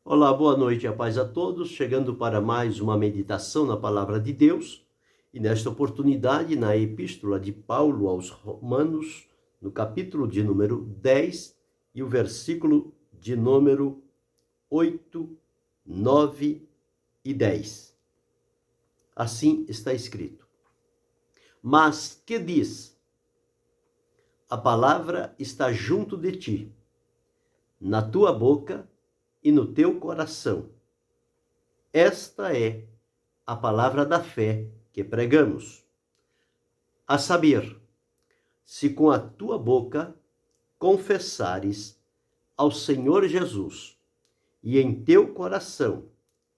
Olá, boa noite e a paz a todos, chegando para mais uma meditação na Palavra de Deus, e nesta oportunidade na Epístola de Paulo aos Romanos, no capítulo de número 10 e o versículo de número 8, 9 e 10. Assim está escrito: Mas que diz? A palavra está junto de ti, na tua boca e no teu coração. Esta é a palavra da fé que pregamos. A saber, se com a tua boca confessares ao Senhor Jesus e em teu coração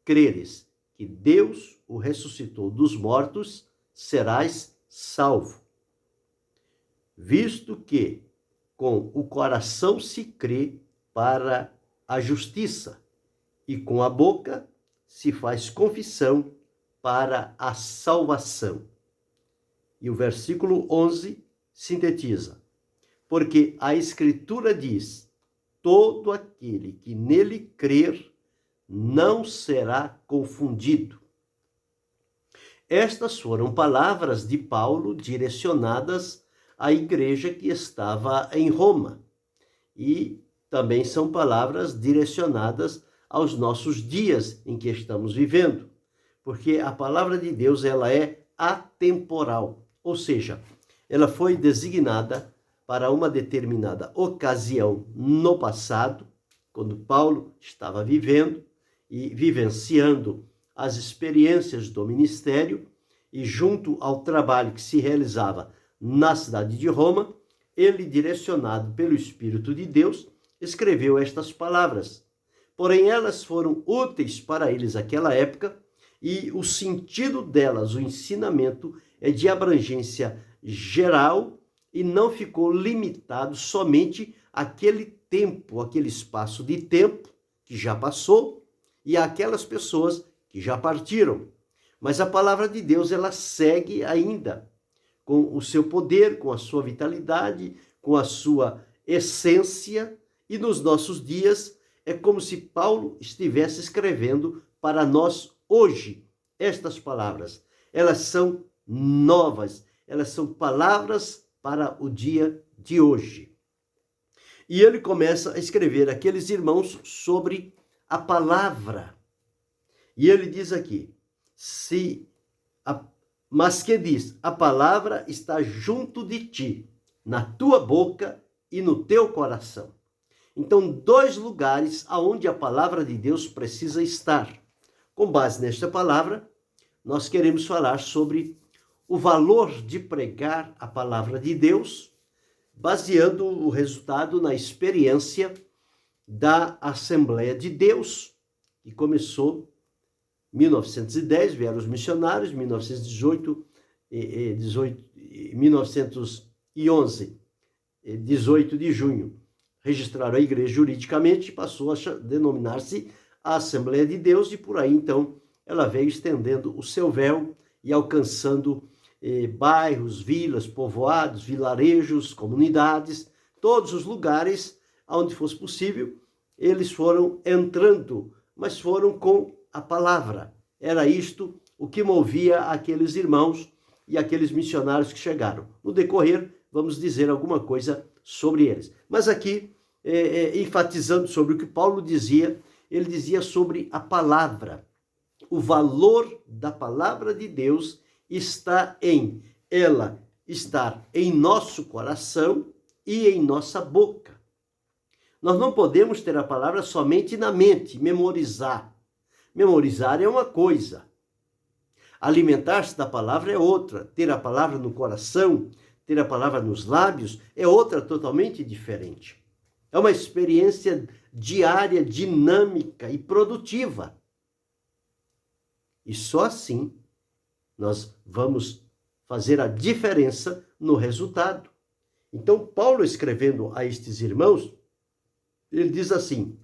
creres que Deus o ressuscitou dos mortos, serás salvo. Visto que com o coração se crê para a justiça e com a boca se faz confissão para a salvação. E o versículo 11 sintetiza: porque a Escritura diz: todo aquele que nele crer não será confundido. Estas foram palavras de Paulo direcionadas à igreja que estava em Roma. E também são palavras direcionadas aos nossos dias em que estamos vivendo. Porque a palavra de Deus, ela é atemporal. Ou seja, ela foi designada para uma determinada ocasião no passado, quando Paulo estava vivendo e vivenciando as experiências do ministério, e junto ao trabalho que se realizava na cidade de Roma, ele, direcionado pelo Espírito de Deus, escreveu estas palavras. Porém, elas foram úteis para eles naquela época, e o sentido delas, o ensinamento, é de abrangência geral e não ficou limitado somente àquele tempo, aquele espaço de tempo que já passou e àquelas pessoas que já partiram. Mas a palavra de Deus, ela segue ainda com o seu poder, com a sua vitalidade, com a sua essência, e nos nossos dias é como se Paulo estivesse escrevendo para nós hoje estas palavras. Elas são novas, elas são palavras para o dia de hoje. E ele começa a escrever aqueles irmãos sobre a palavra. E ele diz aqui: mas que diz, a palavra está junto de ti, na tua boca e no teu coração. Então, dois lugares aonde a palavra de Deus precisa estar. Com base nesta palavra, nós queremos falar sobre o valor de pregar a palavra de Deus, baseando o resultado na experiência da Assembleia de Deus, que começou em 1910, vieram os missionários, 1918, 1911, 18 de junho, registraram a igreja juridicamente e passou a denominar-se a Assembleia de Deus, e por aí então ela veio estendendo o seu véu e alcançando bairros, vilas, povoados, vilarejos, comunidades, todos os lugares onde fosse possível, eles foram entrando, mas foram com a palavra. Era isto o que movia aqueles irmãos e aqueles missionários que chegaram. No decorrer, vamos dizer alguma coisa sobre eles. Mas aqui, enfatizando sobre o que Paulo dizia, ele dizia sobre a palavra. O valor da palavra de Deus está em ela estar em nosso coração e em nossa boca. Nós não podemos ter a palavra somente na mente, memorizar. Memorizar é uma coisa. Alimentar-se da palavra é outra. Ter a palavra no coração, ter a palavra nos lábios, é outra totalmente diferente. É uma experiência diária, dinâmica e produtiva. E só assim nós vamos fazer a diferença no resultado. Então, Paulo, escrevendo a estes irmãos, ele diz assim: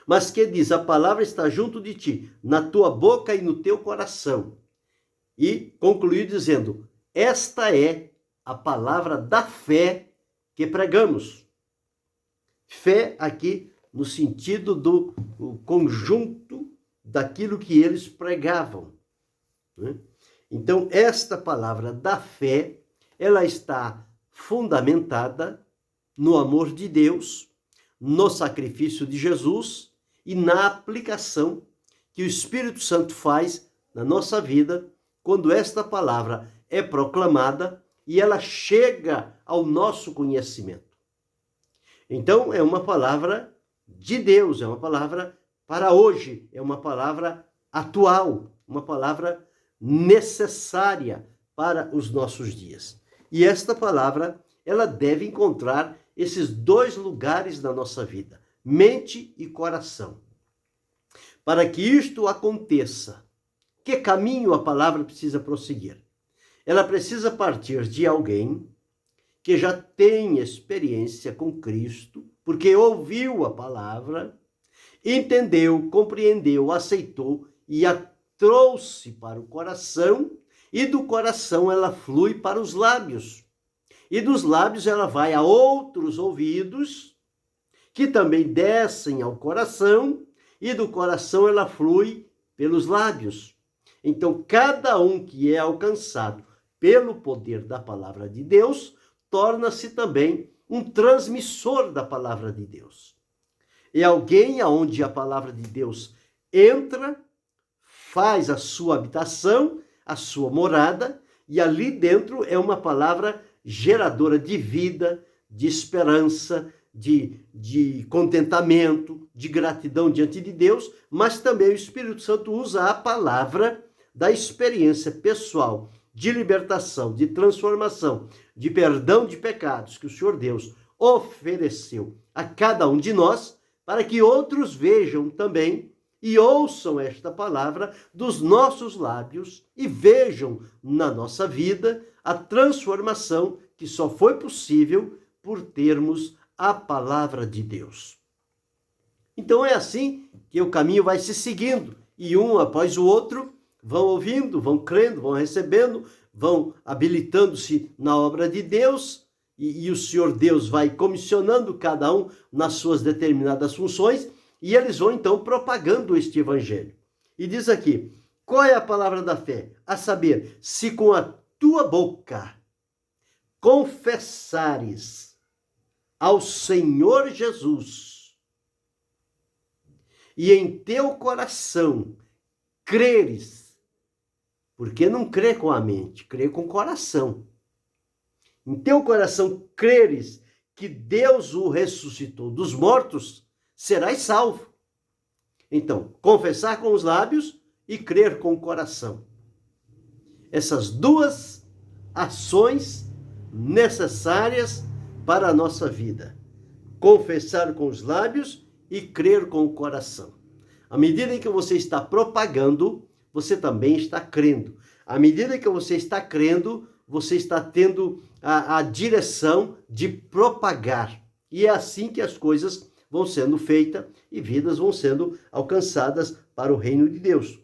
mas que diz, a palavra está junto de ti, na tua boca e no teu coração. E concluiu dizendo: esta é a palavra da fé que pregamos. Fé aqui no sentido do conjunto daquilo que eles pregavam, né? Então, esta palavra da fé, ela está fundamentada no amor de Deus, no sacrifício de Jesus e na aplicação que o Espírito Santo faz na nossa vida quando esta palavra é proclamada e ela chega ao nosso conhecimento. Então, é uma palavra de Deus, é uma palavra para hoje, é uma palavra atual, uma palavra necessária para os nossos dias. E esta palavra, ela deve encontrar esses dois lugares na nossa vida, mente e coração. Para que isto aconteça, que caminho a palavra precisa prosseguir? Ela precisa partir de alguém que já tem experiência com Cristo, porque ouviu a palavra, entendeu, compreendeu, aceitou e a trouxe para o coração, e do coração ela flui para os lábios. E dos lábios ela vai a outros ouvidos, que também descem ao coração, e do coração ela flui pelos lábios. Então, cada um que é alcançado pelo poder da palavra de Deus, torna-se também um transmissor da palavra de Deus. É alguém aonde a palavra de Deus entra, faz a sua habitação, a sua morada, e ali dentro é uma palavra geradora de vida, de esperança, de contentamento, de gratidão diante de Deus, mas também o Espírito Santo usa a palavra da experiência pessoal de libertação, de transformação, de perdão de pecados que o Senhor Deus ofereceu a cada um de nós, para que outros vejam também e ouçam esta palavra dos nossos lábios e vejam na nossa vida a transformação que só foi possível por termos a palavra de Deus. Então é assim que o caminho vai se seguindo, e um após o outro vão ouvindo, vão crendo, vão recebendo, vão habilitando-se na obra de Deus, e o Senhor Deus vai comissionando cada um nas suas determinadas funções, e eles vão então propagando este evangelho. E diz aqui, qual é a palavra da fé? A saber, se com a tua boca confessares ao Senhor Jesus e em teu coração creres, porque não crê com a mente, crê com o coração. Em teu coração creres que Deus o ressuscitou dos mortos, serás salvo. Então, confessar com os lábios e crer com o coração. Essas duas ações necessárias para a nossa vida. Confessar com os lábios e crer com o coração. À medida em que você está propagando, você também está crendo. À medida que você está crendo, você está tendo a direção de propagar. E é assim que as coisas vão sendo feitas e vidas vão sendo alcançadas para o reino de Deus.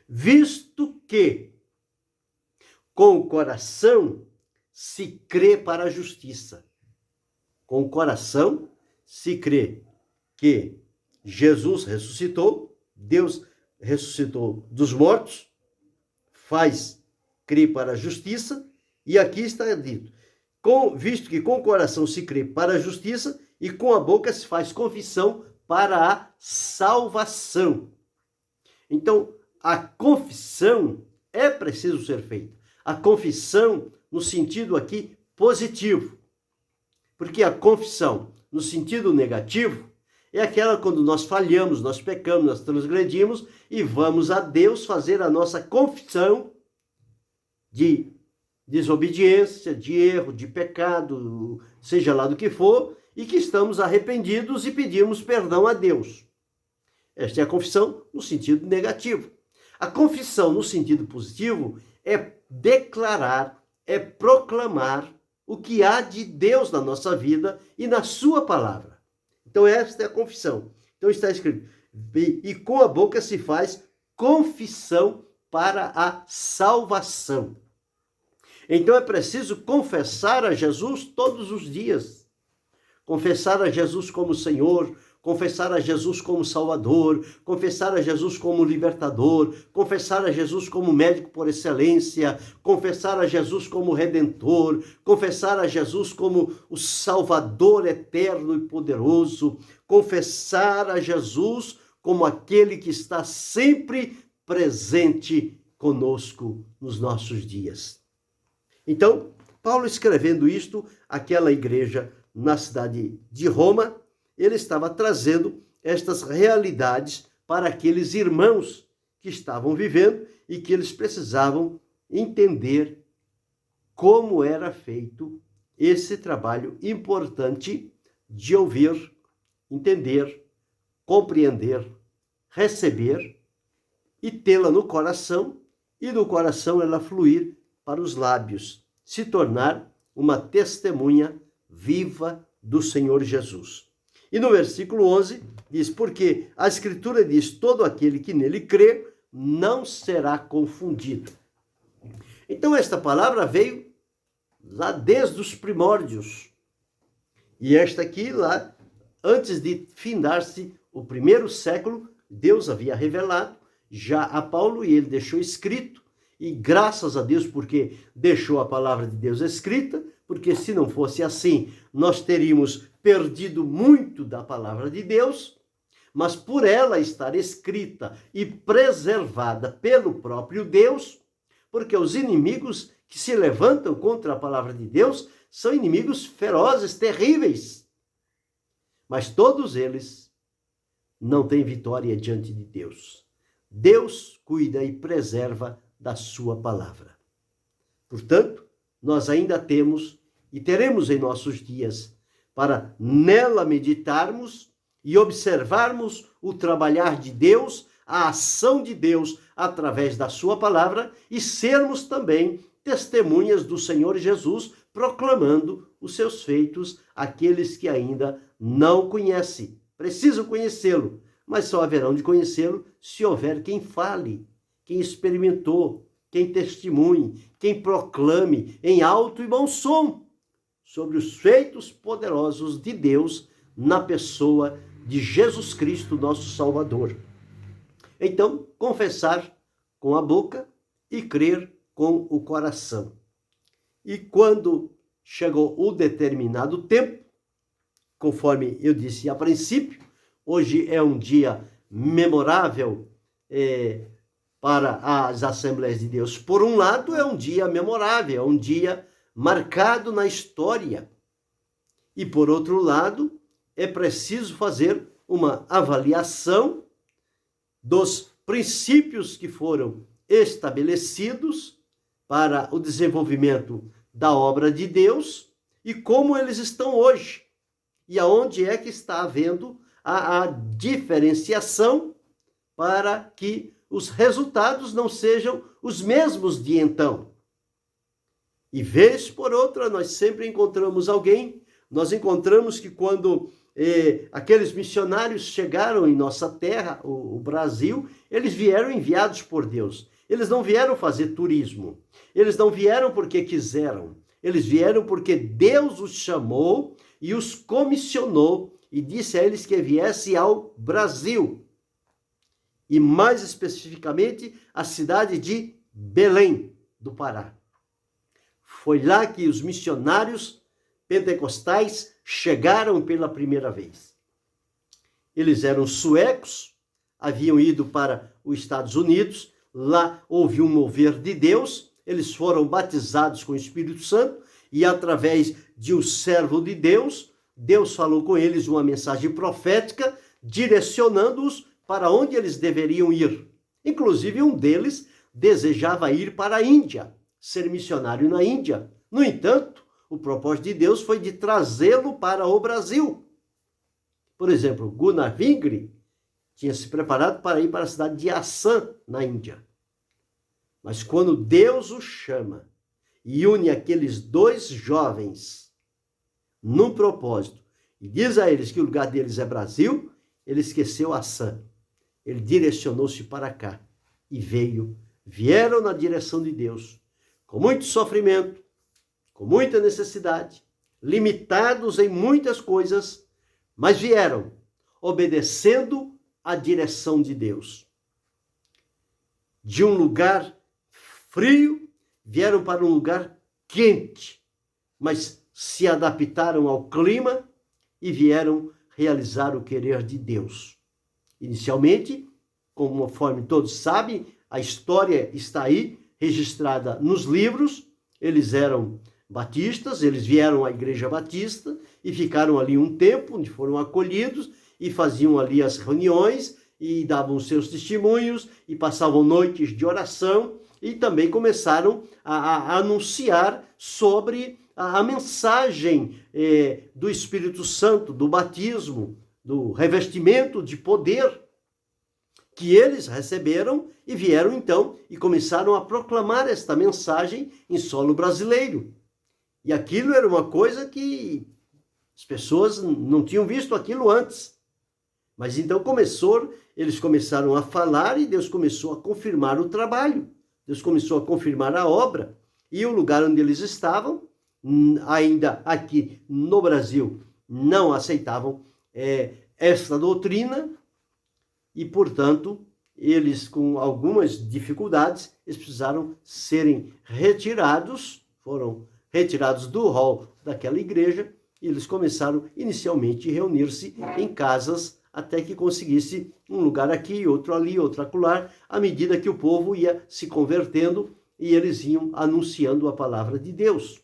Visto que com o coração se crê para a justiça. Com o coração se crê que Jesus ressuscitou, Deus ressuscitou dos mortos, faz crer para a justiça, e aqui está dito, visto que com o coração se crê para a justiça, e com a boca se faz confissão para a salvação. Então, a confissão é preciso ser feita. A confissão no sentido aqui positivo. Porque a confissão no sentido negativo é aquela quando nós falhamos, nós pecamos, nós transgredimos e vamos a Deus fazer a nossa confissão de desobediência, de erro, de pecado, seja lá do que for, e que estamos arrependidos e pedimos perdão a Deus. Esta é a confissão no sentido negativo. A confissão no sentido positivo é declarar, é proclamar o que há de Deus na nossa vida e na sua palavra. Então esta é a confissão. Então está escrito, e com a boca se faz confissão para a salvação. Então é preciso confessar a Jesus todos os dias. Confessar a Jesus como Senhor, confessar a Jesus como Salvador, confessar a Jesus como Libertador, confessar a Jesus como médico por excelência, confessar a Jesus como Redentor, confessar a Jesus como o Salvador eterno e poderoso, confessar a Jesus como aquele que está sempre presente conosco nos nossos dias. Então, Paulo escrevendo isto, aquela igreja na cidade de Roma, ele estava trazendo estas realidades para aqueles irmãos que estavam vivendo e que eles precisavam entender como era feito esse trabalho importante de ouvir, entender, compreender, receber e tê-la no coração, e do coração ela fluir para os lábios, se tornar uma testemunha viva do Senhor Jesus. E no versículo 11 diz, porque a Escritura diz, todo aquele que nele crê não será confundido. Então esta palavra veio lá desde os primórdios. E esta aqui, lá, antes de findar-se o primeiro século, Deus havia revelado já a Paulo e ele deixou escrito. E graças a Deus, porque deixou a palavra de Deus escrita, porque se não fosse assim, nós teríamos perdido muito da palavra de Deus, mas por ela estar escrita e preservada pelo próprio Deus, porque os inimigos que se levantam contra a palavra de Deus são inimigos ferozes, terríveis, mas todos eles não têm vitória diante de Deus. Deus cuida e preserva da sua palavra. Portanto, nós ainda temos e teremos em nossos dias para nela meditarmos e observarmos o trabalhar de Deus, a ação de Deus através da sua palavra e sermos também testemunhas do Senhor Jesus, proclamando os seus feitos àqueles que ainda não conhecem. Precisam conhecê-lo, mas só haverão de conhecê-lo se houver quem fale, quem experimentou, quem testemunhe, quem proclame em alto e bom som sobre os feitos poderosos de Deus na pessoa de Jesus Cristo, nosso Salvador. Então, confessar com a boca e crer com o coração. E quando chegou o determinado tempo, conforme eu disse a princípio, hoje é um dia memorável para as Assembleias de Deus. Por um lado, é um dia memorável, é um dia marcado na história. E por outro lado, é preciso fazer uma avaliação dos princípios que foram estabelecidos para o desenvolvimento da obra de Deus e como eles estão hoje. E aonde é que está havendo a diferenciação para que os resultados não sejam os mesmos de então. E vez por outra, nós sempre encontramos alguém, nós encontramos que quando aqueles missionários chegaram em nossa terra, o Brasil, eles vieram enviados por Deus. Eles não vieram fazer turismo, eles não vieram porque quiseram, eles vieram porque Deus os chamou e os comissionou e disse a eles que viesse ao Brasil. E mais especificamente, a cidade de Belém, do Pará. Foi lá que os missionários pentecostais chegaram pela primeira vez. Eles eram suecos, haviam ido para os Estados Unidos, lá houve um mover de Deus, eles foram batizados com o Espírito Santo e através de um servo de Deus, Deus falou com eles uma mensagem profética, direcionando-os para onde eles deveriam ir. Inclusive, um deles desejava ir para a Índia, ser missionário na Índia. No entanto, o propósito de Deus foi de trazê-lo para o Brasil. Por exemplo, Gunnar Wingre tinha se preparado para ir para a cidade de Assam, na Índia. Mas quando Deus o chama e une aqueles dois jovens num propósito e diz a eles que o lugar deles é Brasil, ele esqueceu Assam. Ele direcionou-se para cá e vieram na direção de Deus, com muito sofrimento, com muita necessidade, limitados em muitas coisas, mas vieram, obedecendo à direção de Deus. De um lugar frio, vieram para um lugar quente, mas se adaptaram ao clima e vieram realizar o querer de Deus. Inicialmente, conforme todos sabem, a história está aí, registrada nos livros. Eles eram batistas, eles vieram à igreja batista e ficaram ali um tempo, onde foram acolhidos e faziam ali as reuniões e davam seus testemunhos e passavam noites de oração e também começaram a anunciar sobre a mensagem do Espírito Santo, do batismo, do revestimento de poder que eles receberam e vieram então e começaram a proclamar esta mensagem em solo brasileiro. E aquilo era uma coisa que as pessoas não tinham visto aquilo antes. Mas então eles começaram a falar e Deus começou a confirmar o trabalho. Deus começou a confirmar a obra. E o lugar onde eles estavam, ainda aqui no Brasil, não aceitavam esta doutrina e, portanto, eles com algumas dificuldades, eles precisaram serem retirados, foram retirados do hall daquela igreja e eles começaram inicialmente a reunir-se em casas até que conseguisse um lugar aqui, outro ali, outro acolá, à medida que o povo ia se convertendo e eles iam anunciando a palavra de Deus.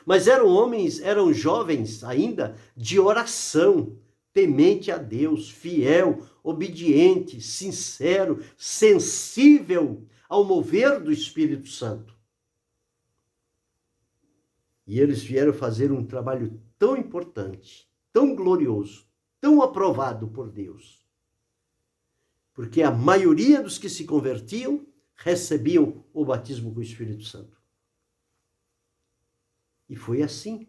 Mas eram jovens ainda de oração, temente a Deus, fiel, obediente, sincero, sensível ao mover do Espírito Santo. E eles vieram fazer um trabalho tão importante, tão glorioso, tão aprovado por Deus. Porque a maioria dos que se convertiam recebiam o batismo com o Espírito Santo. E foi assim.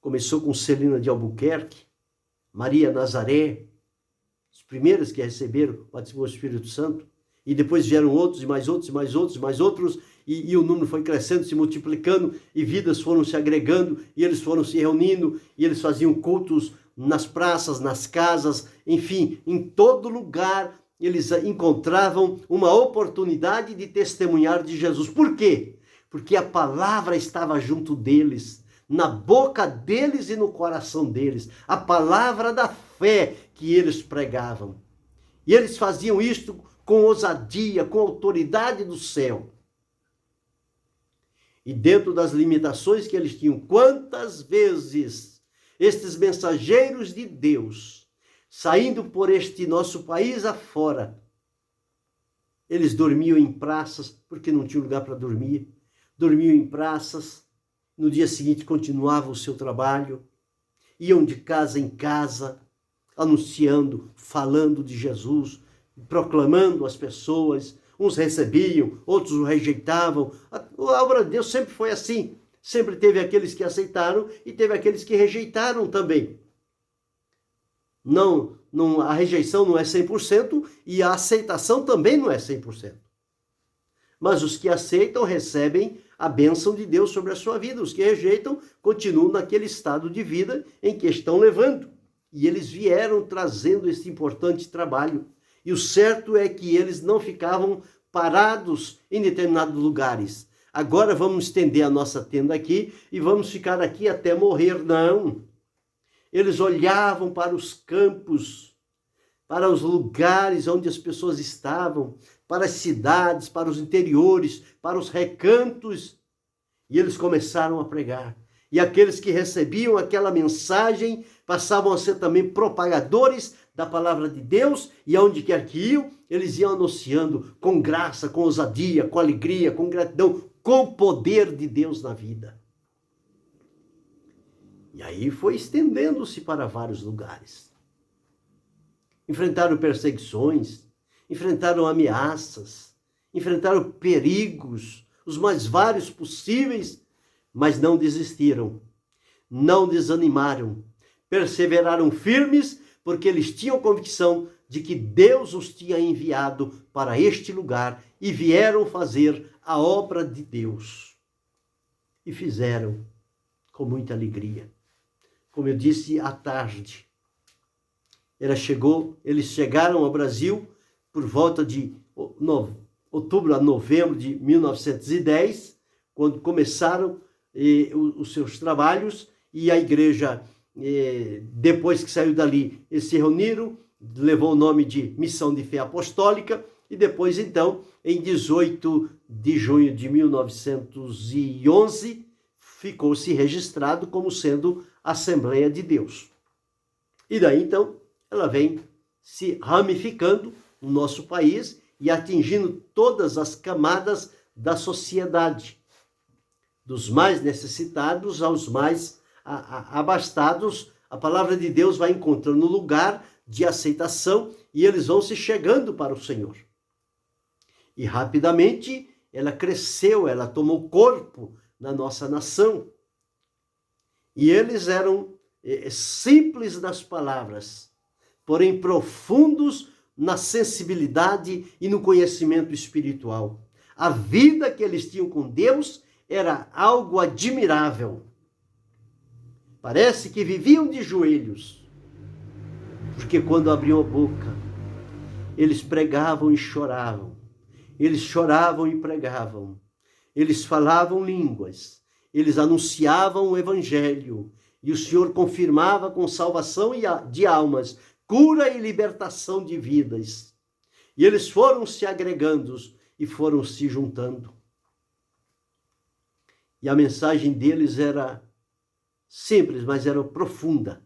Começou com Celina de Albuquerque, Maria Nazaré, as primeiras que receberam o batismo do Espírito Santo, e depois vieram outros, e mais outros, e mais outros, e mais outros, e o número foi crescendo, se multiplicando, e vidas foram se agregando, e eles foram se reunindo, e eles faziam cultos nas praças, nas casas, enfim, em todo lugar, eles encontravam uma oportunidade de testemunhar de Jesus. Por quê? Porque a palavra estava junto deles, na boca deles e no coração deles, a palavra da fé que eles pregavam. E eles faziam isto com ousadia, com autoridade do céu. E dentro das limitações que eles tinham, quantas vezes estes mensageiros de Deus, saindo por este nosso país afora, eles dormiam em praças, porque não tinham lugar para dormir, dormiam em praças, no dia seguinte continuavam o seu trabalho, iam de casa em casa, anunciando, falando de Jesus, proclamando às pessoas. Uns recebiam, outros o rejeitavam. A obra de Deus sempre foi assim. Sempre teve aqueles que aceitaram e teve aqueles que rejeitaram também. Não, a rejeição não é 100% e a aceitação também não é 100%. Mas os que aceitam recebem a bênção de Deus sobre a sua vida. Os que rejeitam continuam naquele estado de vida em que estão levando. E eles vieram trazendo esse importante trabalho. E o certo é que eles não ficavam parados em determinados lugares. Agora vamos estender a nossa tenda aqui e vamos ficar aqui até morrer. Não. Eles olhavam para os campos, para os lugares onde as pessoas estavam, para as cidades, para os interiores, para os recantos, e eles começaram a pregar. E aqueles que recebiam aquela mensagem passavam a ser também propagadores da palavra de Deus, e aonde quer que iam, eles iam anunciando com graça, com ousadia, com alegria, com gratidão, com poder de Deus na vida. E aí foi estendendo-se para vários lugares. Enfrentaram perseguições, enfrentaram ameaças, enfrentaram perigos, os mais vários possíveis, mas não desistiram, não desanimaram, perseveraram firmes, porque eles tinham convicção de que Deus os tinha enviado para este lugar e vieram fazer a obra de Deus. E fizeram com muita alegria. Como eu disse à tarde, Eles chegaram ao Brasil por volta de outubro a novembro de 1910, quando começaram os seus trabalhos, e a igreja, depois que saiu dali, eles se reuniram, levou o nome de Missão de Fé Apostólica, e depois, então, em 18 de junho de 1911, ficou-se registrado como sendo Assembleia de Deus. E daí, então, ela vem se ramificando no nosso país e atingindo todas as camadas da sociedade, dos mais necessitados aos mais abastados. A palavra de Deus vai encontrando lugar de aceitação e eles vão se chegando para o Senhor. E rapidamente ela cresceu, ela tomou corpo na nossa nação. E eles eram simples nas palavras, porém profundos na sensibilidade e no conhecimento espiritual. A vida que eles tinham com Deus era algo admirável. Parece que viviam de joelhos, porque quando abriam a boca, eles pregavam e choravam. Eles choravam e pregavam. Eles falavam línguas. Eles anunciavam o evangelho. E o Senhor confirmava com salvação de almas, cura e libertação de vidas. E eles foram se agregando e foram se juntando. E a mensagem deles era simples, mas era profunda.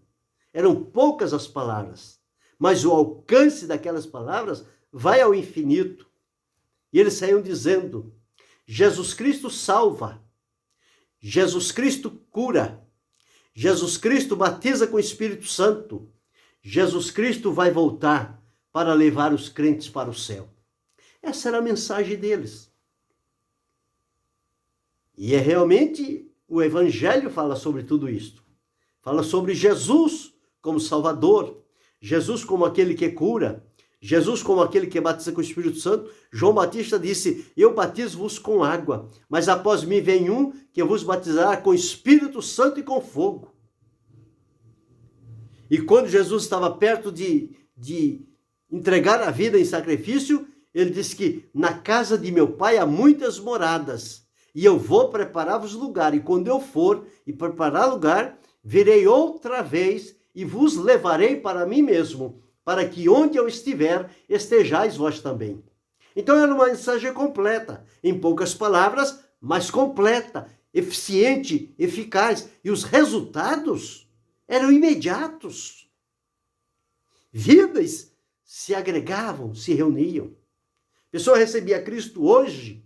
Eram poucas as palavras, mas o alcance daquelas palavras vai ao infinito. E eles saíam dizendo: Jesus Cristo salva, Jesus Cristo cura, Jesus Cristo batiza com o Espírito Santo, Jesus Cristo vai voltar para levar os crentes para o céu. Essa era a mensagem deles. E realmente o Evangelho fala sobre tudo isto. Fala sobre Jesus como Salvador, Jesus como aquele que cura, Jesus como aquele que batiza com o Espírito Santo. João Batista disse: eu batizo-vos com água, mas após mim vem um que vos batizará com Espírito Santo e com fogo. E quando Jesus estava perto de entregar a vida em sacrifício, ele disse que na casa de meu pai há muitas moradas, e eu vou preparar-vos lugar, e quando eu for e preparar lugar, virei outra vez e vos levarei para mim mesmo, para que onde eu estiver, estejais vós também. Então era uma mensagem completa, em poucas palavras, mas completa, eficiente, eficaz. E os resultados eram imediatos. Vidas se agregavam, se reuniam. A pessoa recebia Cristo hoje.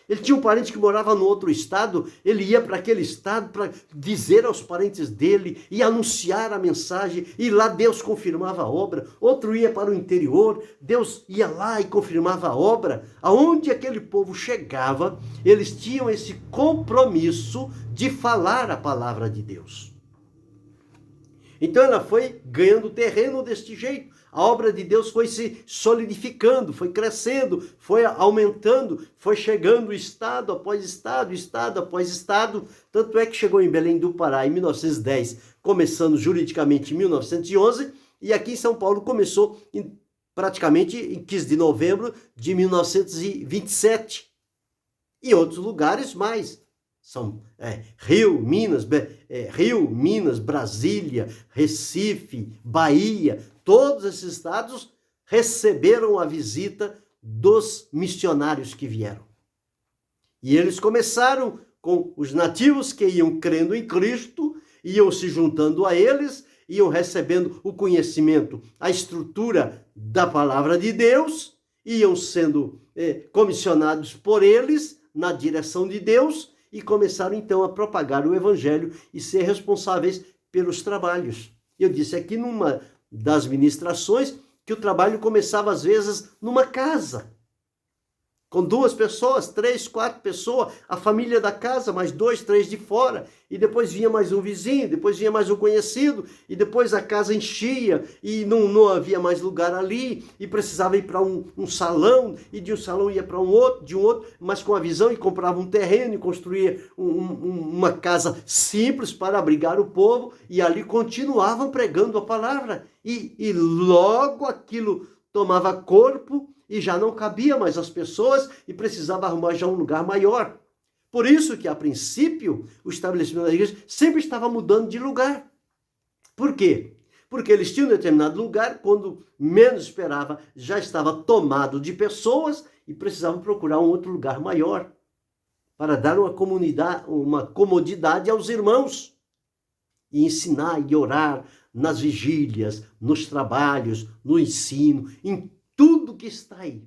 Ele tinha um parente que morava no outro estado, ele ia para aquele estado para dizer aos parentes dele e anunciar a mensagem, e lá Deus confirmava a obra. Outro ia para o interior, Deus ia lá e confirmava a obra. Aonde aquele povo chegava, eles tinham esse compromisso de falar a palavra de Deus. Então ela foi ganhando terreno deste jeito. A obra de Deus foi se solidificando, foi crescendo, foi aumentando, foi chegando estado após estado, estado após estado. Tanto é que chegou em Belém do Pará em 1910, começando juridicamente em 1911, e aqui em São Paulo começou praticamente em 15 de novembro de 1927. E outros lugares mais. São Rio, Minas, Brasília, Recife, Bahia. Todos esses estados receberam a visita dos missionários que vieram. E eles começaram com os nativos que iam crendo em Cristo, iam se juntando a eles, iam recebendo o conhecimento, a estrutura da palavra de Deus, iam sendo comissionados por eles na direção de Deus, e começaram então a propagar o evangelho e ser responsáveis pelos trabalhos. Eu disse aqui numa das ministrações que o trabalho começava às vezes numa casa. com 2 pessoas, 3, 4 pessoas, a família da casa, mais 2, 3 de fora, e depois vinha mais um vizinho, depois vinha mais um conhecido, e depois a casa enchia, e não havia mais lugar ali, e precisava ir para um salão, e de um salão ia para um outro, de um outro, mas com a visão, e comprava um terreno, e construía uma casa simples para abrigar o povo, e ali continuavam pregando a palavra, e logo aquilo tomava corpo, e já não cabia mais as pessoas e precisava arrumar já um lugar maior. Por isso que, a princípio, o estabelecimento da igreja sempre estava mudando de lugar. Por quê? Porque eles tinham um determinado lugar, quando menos esperava, já estava tomado de pessoas e precisavam procurar um outro lugar maior para dar uma comodidade aos irmãos e ensinar e orar nas vigílias, nos trabalhos, no ensino, em tudo que está aí.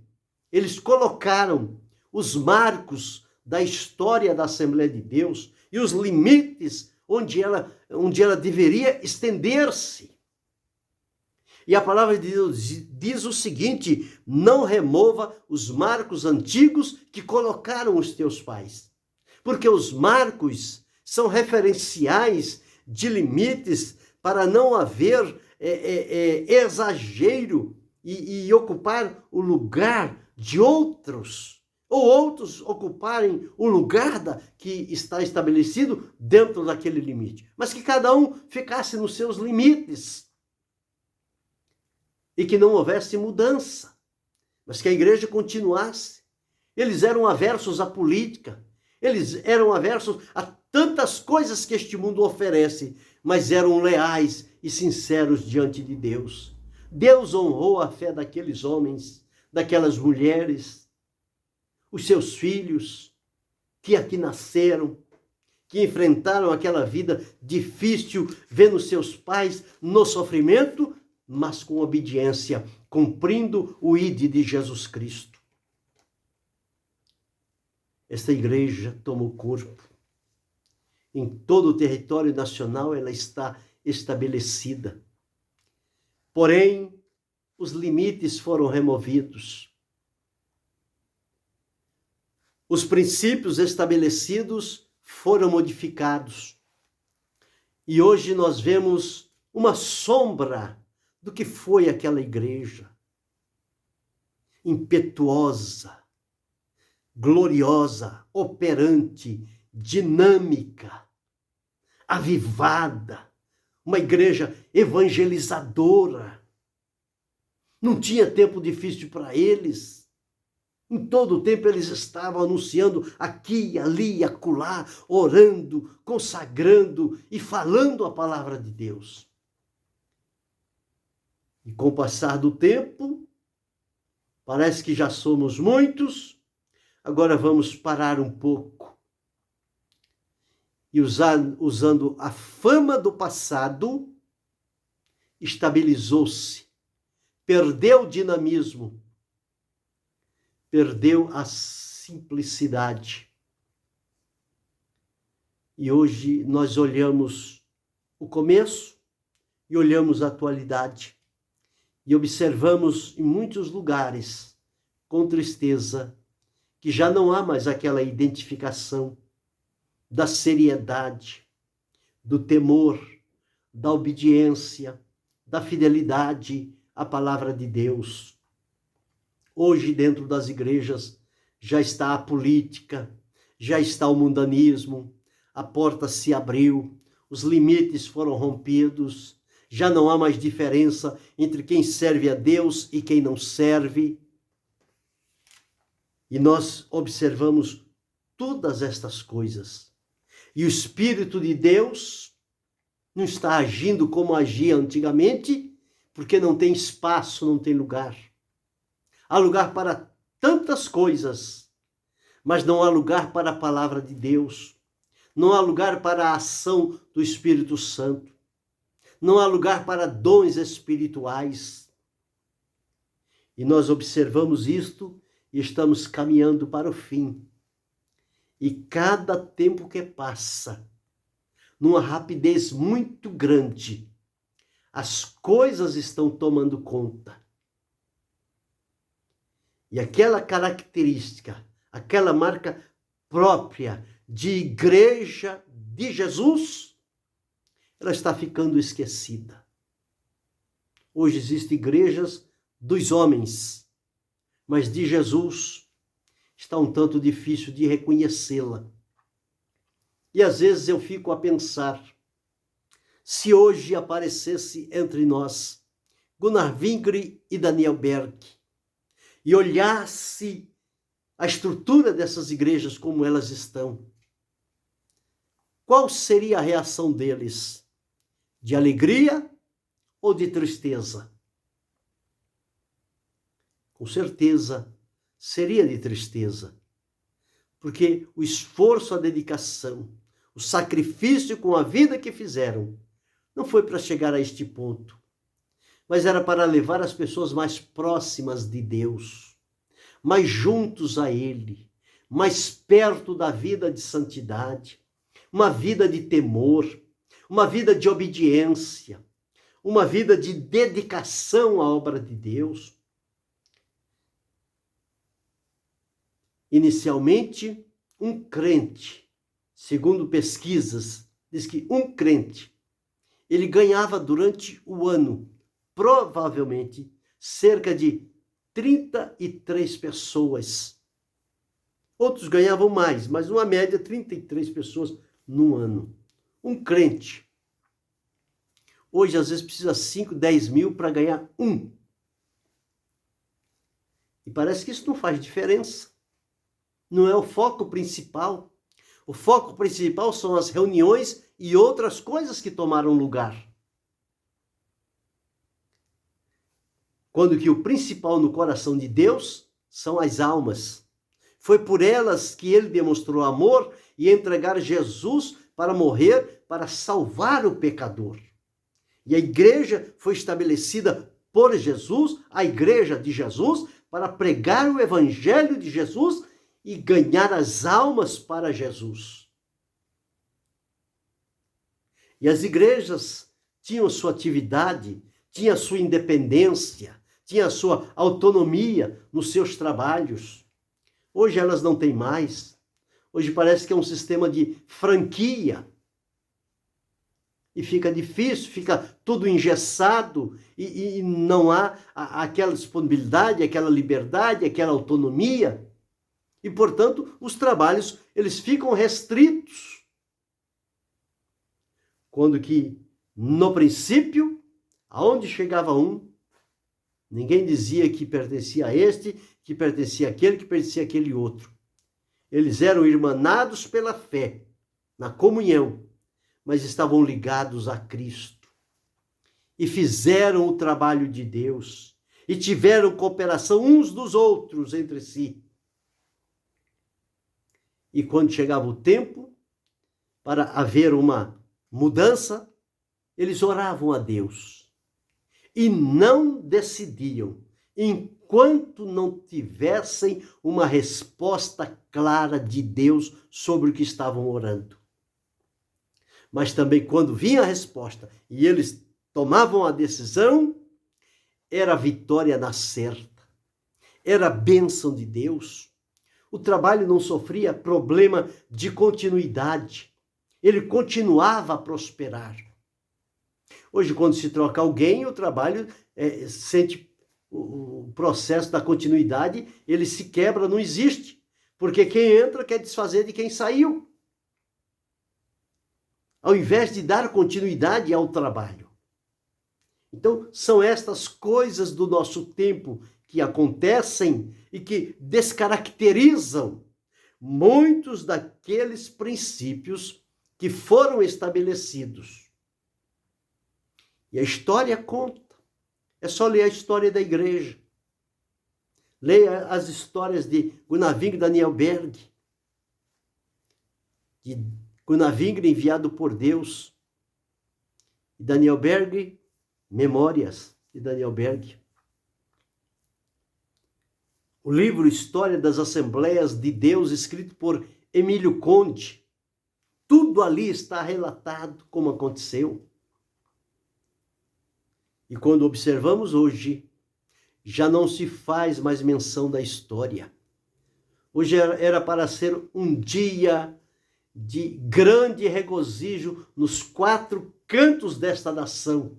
Eles colocaram os marcos da história da Assembleia de Deus e os limites onde ela deveria estender-se. E a palavra de Deus diz o seguinte: não remova os marcos antigos que colocaram os teus pais. Porque os marcos são referenciais de limites para não haver exagero e ocupar o lugar de outros, ou outros ocuparem o lugar que está estabelecido dentro daquele limite. Mas que cada um ficasse nos seus limites e que não houvesse mudança, mas que a igreja continuasse. Eles eram aversos à política, eles eram aversos a tantas coisas que este mundo oferece, mas eram leais e sinceros diante de Deus. Deus honrou a fé daqueles homens, daquelas mulheres, os seus filhos, que aqui nasceram, que enfrentaram aquela vida difícil, vendo seus pais no sofrimento, mas com obediência, cumprindo o ID de Jesus Cristo. Esta igreja tomou corpo. Em todo o território nacional ela está estabelecida. Porém, os limites foram removidos. Os princípios estabelecidos foram modificados. E hoje nós vemos uma sombra do que foi aquela igreja. Impetuosa, gloriosa, operante, dinâmica, avivada. Uma igreja evangelizadora. Não tinha tempo difícil para eles. Em todo o tempo eles estavam anunciando aqui, ali, acolá, orando, consagrando e falando a palavra de Deus. E com o passar do tempo, parece que já somos muitos, agora vamos parar um pouco. E usando a fama do passado, estabilizou-se, perdeu o dinamismo, perdeu a simplicidade. E hoje nós olhamos o começo e olhamos a atualidade e observamos em muitos lugares, com tristeza, que já não há mais aquela identificação da seriedade, do temor, da obediência, da fidelidade à palavra de Deus. Hoje, dentro das igrejas, já está a política, já está o mundanismo, a porta se abriu, os limites foram rompidos, já não há mais diferença entre quem serve a Deus e quem não serve. E nós observamos todas estas coisas. E o Espírito de Deus não está agindo como agia antigamente, porque não tem espaço, não tem lugar. Há lugar para tantas coisas, mas não há lugar para a palavra de Deus. Não há lugar para a ação do Espírito Santo. Não há lugar para dons espirituais. E nós observamos isto e estamos caminhando para o fim. E cada tempo que passa, numa rapidez muito grande, as coisas estão tomando conta. E aquela característica, aquela marca própria de igreja de Jesus, ela está ficando esquecida. Hoje existem igrejas dos homens, mas de Jesus está um tanto difícil de reconhecê-la. E às vezes eu fico a pensar, se hoje aparecesse entre nós Gunnar Wingre e Daniel Berg, e olhasse a estrutura dessas igrejas como elas estão, qual seria a reação deles? De alegria ou de tristeza? Com certeza seria de tristeza, porque o esforço, a dedicação, o sacrifício com a vida que fizeram, não foi para chegar a este ponto, mas era para levar as pessoas mais próximas de Deus, mais juntos a Ele, mais perto da vida de santidade, uma vida de temor, uma vida de obediência, uma vida de dedicação à obra de Deus. Inicialmente, um crente, segundo pesquisas, diz que um crente, ele ganhava durante o ano, provavelmente, cerca de 33 pessoas. Outros ganhavam mais, mas uma média, 33 pessoas no ano. Um crente. Hoje, às vezes, precisa 5, 10 mil para ganhar um. E parece que isso não faz diferença. Não é o foco principal. O foco principal são as reuniões e outras coisas que tomaram lugar. Quando que o principal no coração de Deus são as almas. Foi por elas que ele demonstrou amor e entregar Jesus para morrer, para salvar o pecador. E a igreja foi estabelecida por Jesus, a igreja de Jesus, para pregar o evangelho de Jesus e ganhar as almas para Jesus. E as igrejas tinham sua atividade, tinham sua independência, tinham sua autonomia nos seus trabalhos. Hoje elas não têm mais. Hoje parece que é um sistema de franquia. E fica difícil, fica tudo engessado e não há aquela disponibilidade, aquela liberdade, aquela autonomia. E, portanto, os trabalhos, eles ficam restritos. Quando que, no princípio, aonde chegava um, ninguém dizia que pertencia a este, que pertencia àquele, que pertencia àquele outro. Eles eram irmanados pela fé, na comunhão, mas estavam ligados a Cristo. E fizeram o trabalho de Deus. E tiveram cooperação uns dos outros entre si. E quando chegava o tempo para haver uma mudança, eles oravam a Deus e não decidiam enquanto não tivessem uma resposta clara de Deus sobre o que estavam orando. Mas também quando vinha a resposta e eles tomavam a decisão, era a vitória na certa, era a bênção de Deus. O trabalho não sofria problema de continuidade. Ele continuava a prosperar. Hoje, quando se troca alguém, o trabalho sente o processo da continuidade, ele se quebra, não existe. Porque quem entra quer desfazer de quem saiu. Ao invés de dar continuidade ao trabalho. Então, são estas coisas do nosso tempo que acontecem e que descaracterizam muitos daqueles princípios que foram estabelecidos. E a história conta. É só ler a história da igreja. Leia as histórias de Gunnar Wingre e Daniel Berg. De Gunnar Wingre enviado por Deus. E Daniel Berg, Memórias de Daniel Berg. O livro História das Assembleias de Deus, escrito por Emílio Conde. Tudo ali está relatado como aconteceu. E quando observamos hoje, já não se faz mais menção da história. Hoje era para ser um dia de grande regozijo nos 4 cantos desta nação,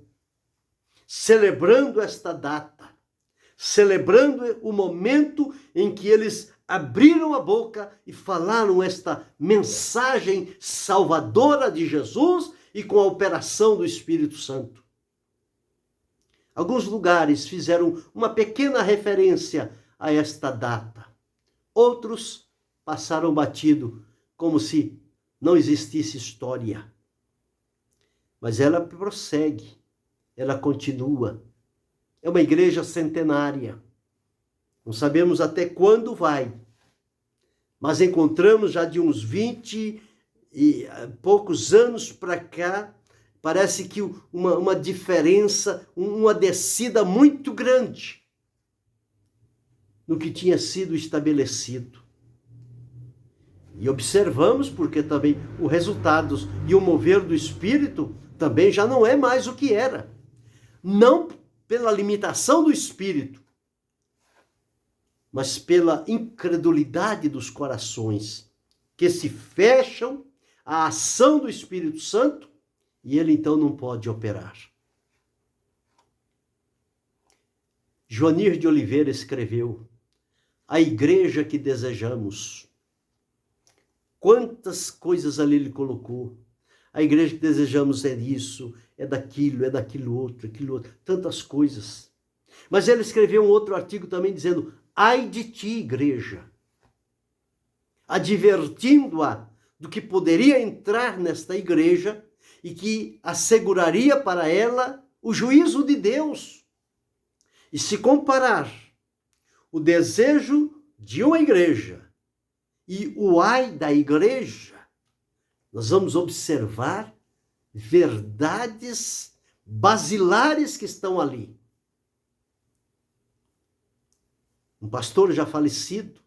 celebrando esta data, celebrando o momento em que eles abriram a boca e falaram esta mensagem salvadora de Jesus e com a operação do Espírito Santo. Alguns lugares fizeram uma pequena referência a esta data. Outros passaram batido, como se não existisse história. Mas ela prossegue, ela continua. É uma igreja centenária. Não sabemos até quando vai, mas encontramos já de uns 20 e poucos anos para cá, parece que uma diferença, uma descida muito grande no que tinha sido estabelecido. E observamos, porque também o resultado e o mover do Espírito também já não é mais o que era. Não pela limitação do Espírito, mas pela incredulidade dos corações, que se fecham à ação do Espírito Santo, e ele então não pode operar. Joanir de Oliveira escreveu: a igreja que desejamos. Quantas coisas ali ele colocou. A igreja que desejamos é isso, é daquilo outro, tantas coisas. Mas ele escreveu um outro artigo também dizendo: ai de ti, igreja, advertindo-a do que poderia entrar nesta igreja e que asseguraria para ela o juízo de Deus. E se comparar o desejo de uma igreja e o ai da igreja, nós vamos observar verdades basilares que estão ali. Um pastor já falecido,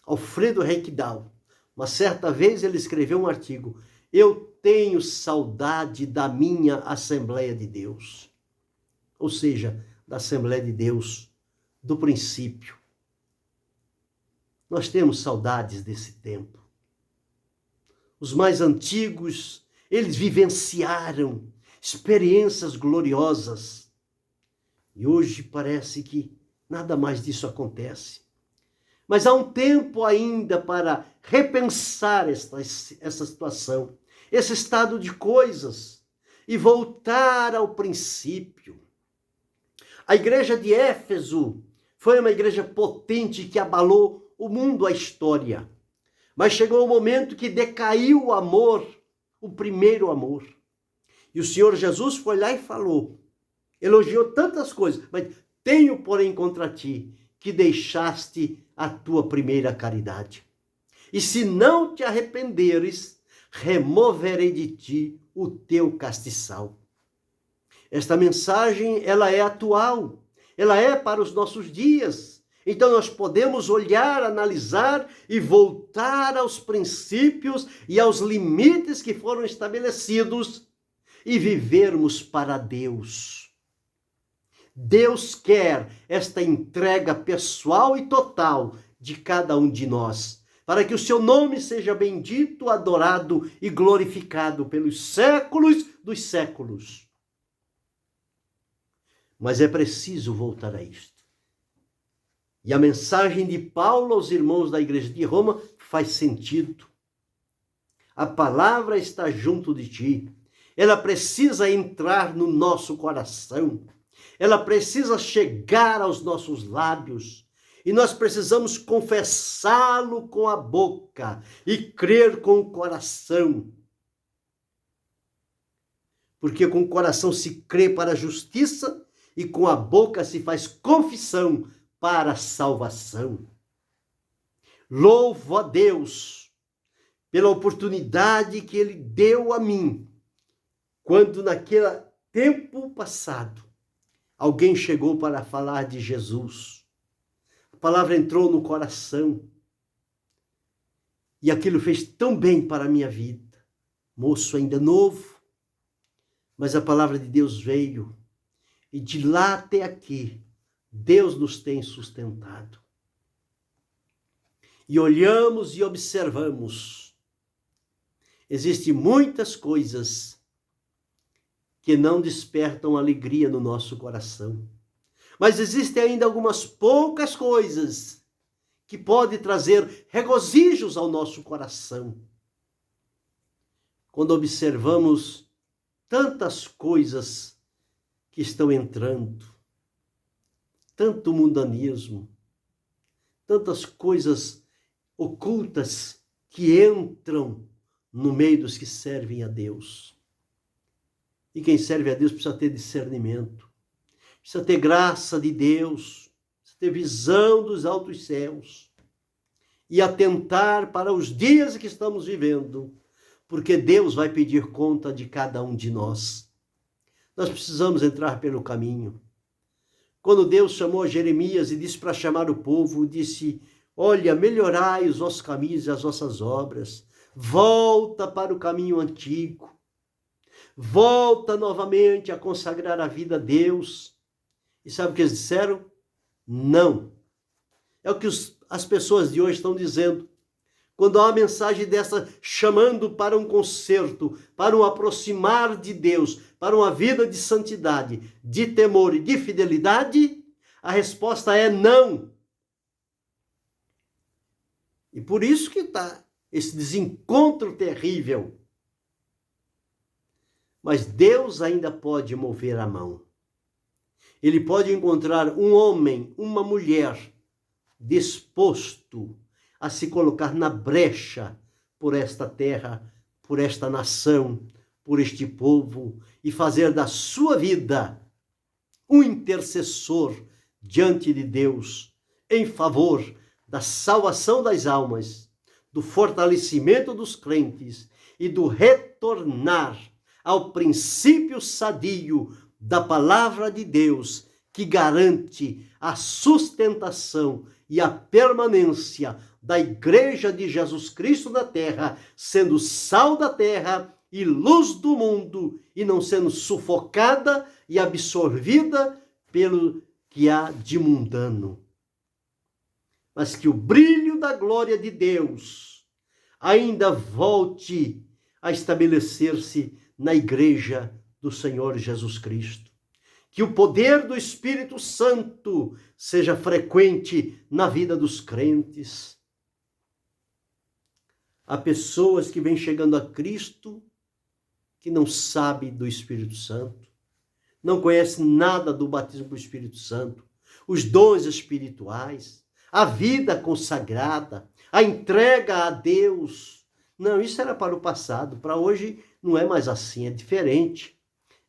Alfredo Reikdal, uma certa vez ele escreveu um artigo: eu tenho saudade da minha Assembleia de Deus. Ou seja, da Assembleia de Deus do princípio. Nós temos saudades desse tempo. Os mais antigos, eles vivenciaram experiências gloriosas. E hoje parece que nada mais disso acontece. Mas há um tempo ainda para repensar essa situação, esse estado de coisas, e voltar ao princípio. A igreja de Éfeso foi uma igreja potente que abalou o mundo, a história. Mas chegou o momento que decaiu o amor, o primeiro amor. E o Senhor Jesus foi lá e falou, elogiou tantas coisas, mas tenho, porém, contra ti, que deixaste a tua primeira caridade. E se não te arrependeres, removerei de ti o teu castiçal. Esta mensagem, ela é atual, ela é para os nossos dias. Então nós podemos olhar, analisar e voltar aos princípios e aos limites que foram estabelecidos e vivermos para Deus. Deus quer esta entrega pessoal e total de cada um de nós, para que o seu nome seja bendito, adorado e glorificado pelos séculos dos séculos. Mas é preciso voltar a isto. E a mensagem de Paulo aos irmãos da igreja de Roma faz sentido. A palavra está junto de ti. Ela precisa entrar no nosso coração. Ela precisa chegar aos nossos lábios. E nós precisamos confessá-lo com a boca e crer com o coração. Porque com o coração se crê para a justiça e com a boca se faz confissão para a salvação. Louvo a Deus pela oportunidade que Ele deu a mim, quando naquele tempo passado, alguém chegou para falar de Jesus. A palavra entrou no coração e aquilo fez tão bem para a minha vida. Moço ainda novo, mas a palavra de Deus veio e de lá até aqui, Deus nos tem sustentado. E olhamos e observamos, existem muitas coisas que não despertam alegria no nosso coração. Mas existem ainda algumas poucas coisas que podem trazer regozijos ao nosso coração. Quando observamos tantas coisas que estão entrando, tanto mundanismo, tantas coisas ocultas que entram no meio dos que servem a Deus. E quem serve a Deus precisa ter discernimento, precisa ter graça de Deus, precisa ter visão dos altos céus e atentar para os dias que estamos vivendo, porque Deus vai pedir conta de cada um de nós. Nós precisamos entrar pelo caminho. Quando Deus chamou Jeremias e disse para chamar o povo, disse: olha, melhorai os vossos caminhos e as vossas obras, volta para o caminho antigo, volta novamente a consagrar a vida a Deus. E sabe o que eles disseram? Não. É o que as pessoas de hoje estão dizendo. Quando há uma mensagem dessa chamando para um conserto, para um aproximar de Deus, para uma vida de santidade, de temor e de fidelidade, a resposta é não. E por isso que está esse desencontro terrível. Mas Deus ainda pode mover a mão. Ele pode encontrar um homem, uma mulher disposto a se colocar na brecha por esta terra, por esta nação, por este povo e fazer da sua vida um intercessor diante de Deus em favor da salvação das almas, do fortalecimento dos crentes e do retornar ao princípio sadio da palavra de Deus, que garante a sustentação e a permanência da Igreja de Jesus Cristo na terra, sendo sal da terra e luz do mundo, e não sendo sufocada e absorvida pelo que há de mundano. Mas que o brilho da glória de Deus ainda volte a estabelecer-se na Igreja do Senhor Jesus Cristo. Que o poder do Espírito Santo seja frequente na vida dos crentes. Há pessoas que vêm chegando a Cristo que não sabem do Espírito Santo, não conhecem nada do batismo do Espírito Santo, os dons espirituais, a vida consagrada, a entrega a Deus. Não, isso era para o passado, para hoje não é mais assim, é diferente.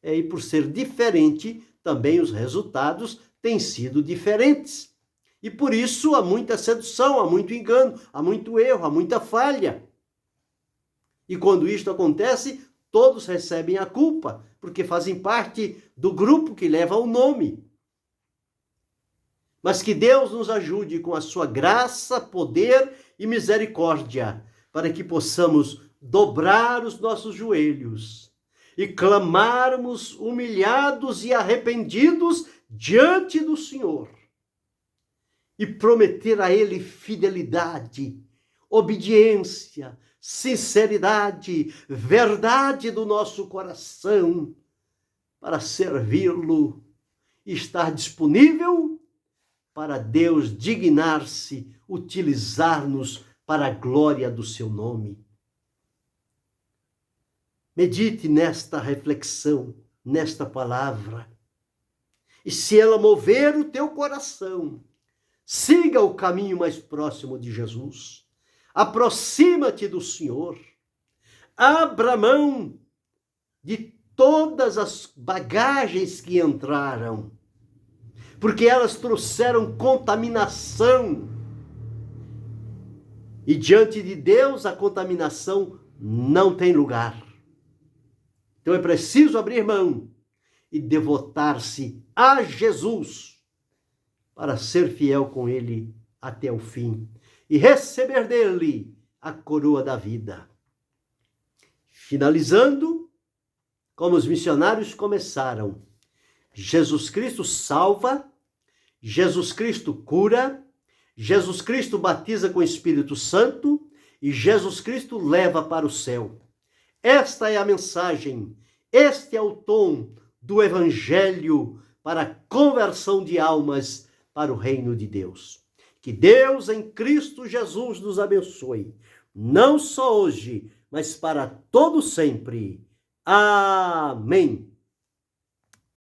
E por ser diferente, também os resultados têm sido diferentes. E por isso há muita sedução, há muito engano, há muito erro, há muita falha. E quando isto acontece, todos recebem a culpa, porque fazem parte do grupo que leva o nome. Mas que Deus nos ajude com a sua graça, poder e misericórdia, para que possamos dobrar os nossos joelhos e clamarmos humilhados e arrependidos diante do Senhor e prometer a Ele fidelidade, obediência, sinceridade, verdade do nosso coração para servi-lo e estar disponível para Deus dignar-se utilizar-nos para a glória do seu nome. Medite nesta reflexão, nesta palavra. E se ela mover o teu coração, siga o caminho mais próximo de Jesus. Aproxima-te do Senhor. Abra mão de todas as bagagens que entraram, porque elas trouxeram contaminação. E diante de Deus, a contaminação não tem lugar. Então é preciso abrir mão e devotar-se a Jesus para ser fiel com Ele até o fim e receber dele a coroa da vida. Finalizando, como os missionários começaram, Jesus Cristo salva, Jesus Cristo cura, Jesus Cristo batiza com o Espírito Santo e Jesus Cristo leva para o céu. Esta é a mensagem, este é o tom do Evangelho para a conversão de almas para o reino de Deus. Que Deus em Cristo Jesus nos abençoe, não só hoje, mas para todo sempre. Amém.